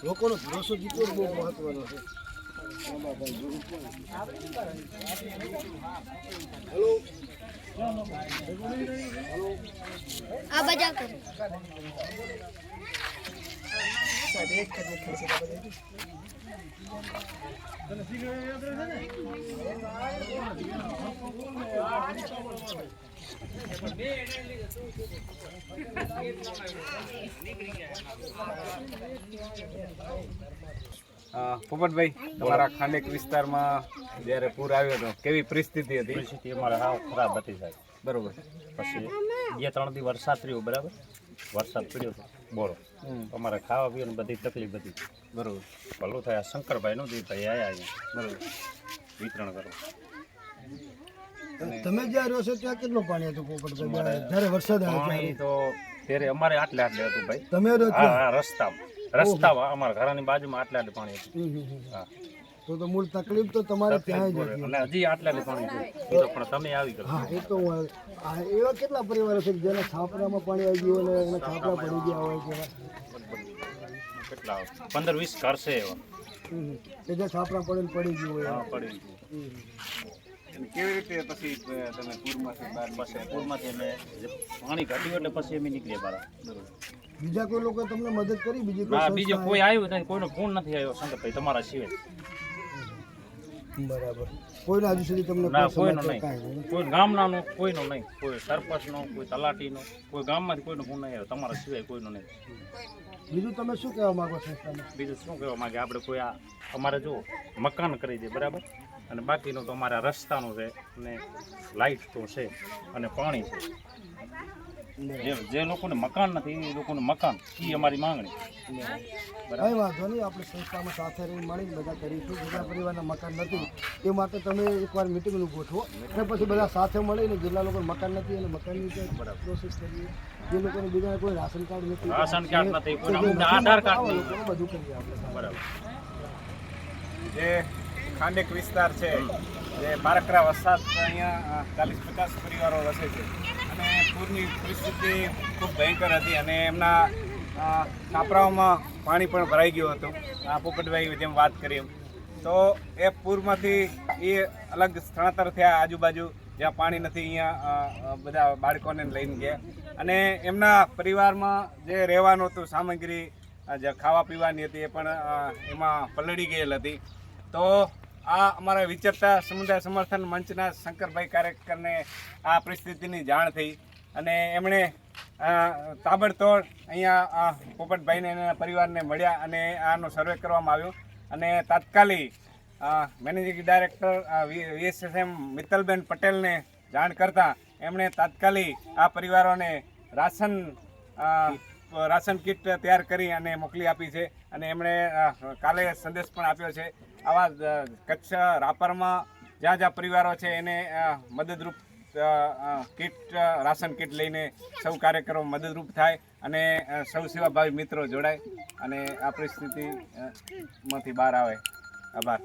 લોકોનો ભરોસો જીતવો બહુ મહત્વનો છે. હેલો આ બજા કરો પોપટભાઈ, તમારા ખાંડેક વિસ્તારમાં જ્યારે પૂર આવ્યો હતો કેવી પરિસ્થિતિ હતી? પરિસ્થિતિ અમારે હાવ ખરાબ હતી સાહેબ. બરોબર. પછી 2-3 દી વરસાદ રહ્યો, બરાબર, વરસાદ પડ્યો હતો બોલો, અમારે ખાવા પીવાની બધી તકલીફ હતી. બરોબર. ભલું થયા શંકરભાઈનું દીભાઈ આવ્યા અહીંયા, બરોબર. વિતરણ કરવા. તમે જ્યાં રહ્યો છો ત્યાં કેટલું પાણી હતું પોપટભાઈ જ્યારે વરસાદ આવ્યો પાણી તો ત્યારે અમારે આટલે હતું ભાઈ. તમે રહ્યો હા હા, રસ્તામાં અમારા ઘરની બાજુમાં આટલે પાણી હતું. હા, તો મૂળ તકલીફ તો તમારે ત્યાં જ હતી. અને હજી આટલે પાણી છે, એ તો પણ તમે આવી ગયો. હા, એ તો એવા કેટલા પરિવારો છે જેના છાપરામાં પાણી આવી ગયું અને એના છાપરા પડી ગયા હોય છે કેટલા 15-20 ઘર છે એવા. કે જે છાપરા પડી ગયું હોય. હા, પડી ગયું. કેવી રીતે પછી તમે પૂરમાંથી બહાર પછી પૂરમાંથી અમે પાણી ઘટ્યું એટલે પછી અમે નીકળ્યા બહાર. બીજા કોઈ લોકો તમને મદદ કરી? બીજી ના, કોઈ બીજો કોઈ આવ્યું નથી, કોઈનો ફોન નથી આવ્યો શંકરભાઈ તમારા સિવાય. બરાબર. કોઈને હજુ સુધી તમને ના, કોઈ કોઈનો સમાચાર નહીં, કાંઈ નહીં? કોઈ ગામનાનો કોઈનો નહીં, કોઈ સરપંચનો, કોઈ તલાટીનો, કોઈ ગામમાંથી કોઈનો ફોન નહીં આવ્યો તમારા સિવાય કોઈનો નહીં. બીજું તમે શું કહેવા માંગો સંસ્થાને? બીજું શું કહેવા માંગે, આપણે કોઈ આ અમારે જો મકાન કરી દે, બરાબર, અને બાકીનું તો અમારા રસ્તાનું છે અને લાઇટ તો છે અને પાણી છે. જે લોકોને મકાન નથી એ લોકોને મકાન, એ અમારી માંગણી. કઈ વાંધો નહીં, આપણે સંસ્થામાં સાથે રહી મળીને બધા કરીશું. બીજા પરિવારના મકાન નથી એ માટે તમે એકવાર મિટિંગનું ગોઠવો અને પછી બધા સાથે મળીને જેટલા લોકો મકાન નથી અને મકાનની પ્રોસેસ કરીએ. જે લોકોને બીજા કોઈ રાશન કાર્ડ નથી, રાશન કાર્ડ નથી, કોઈને અમુકને આધાર કાર્ડ આવા નહીં. લોકોને બધું કરીએ આપણે. બરાબર. જે ખાંડેક વિસ્તાર છે, જે બારકરા વસાત, અહીંયા 40-50 પરિવારો વસે છે અને પૂરની પરિસ્થિતિ ખૂબ ભયંકર હતી અને એમના છાપરાઓમાં પાણી પણ ભરાઈ ગયું હતું. આ પોપટભાઈ જેમ વાત કરી એમ, તો એ પૂરમાંથી એ અલગ સ્થળાંતર થયા આજુબાજુ જ્યાં પાણી નથી, અહીંયા બધા બાળકોને લઈને ગયા અને એમના પરિવારમાં જે રહેવાનું હતું સામગ્રી, જે ખાવા પીવાની હતી, એ પણ એમાં પલળી ગયેલ હતી. તો આ અમારા વિચરતા સમુદાય સમર્થન મંચના શંકરભાઈ કાર્યકરને આ પરિસ્થિતિની જાણ થઈ અને એમણે તાબડતોડ અહીંયા પોપટભાઈને અને એના પરિવારને મળ્યા અને આનો સર્વે કરવામાં આવ્યો અને તાત્કાલિક મેનેજિંગ ડાયરેક્ટર VSSM મિત્તલબેન પટેલને જાણ કરતાં એમણે તાત્કાલિક આ પરિવારોને રાશન કીટ તૈયાર કરી અને મોકલી આપી છે અને એમણે કાલે સંદેશ પણ આપ્યો છે. આવા કચ્છ રાપરમાં જ્યાં જ્યાં પરિવારો છે એને મદદરૂપ કીટ, રાશન કીટ લઈને સૌ કાર્યકરો મદદરૂપ થાય અને સૌ સેવાભાવી મિત્રો જોડાય અને આ પરિસ્થિતિમાંથી બહાર આવે. આભાર.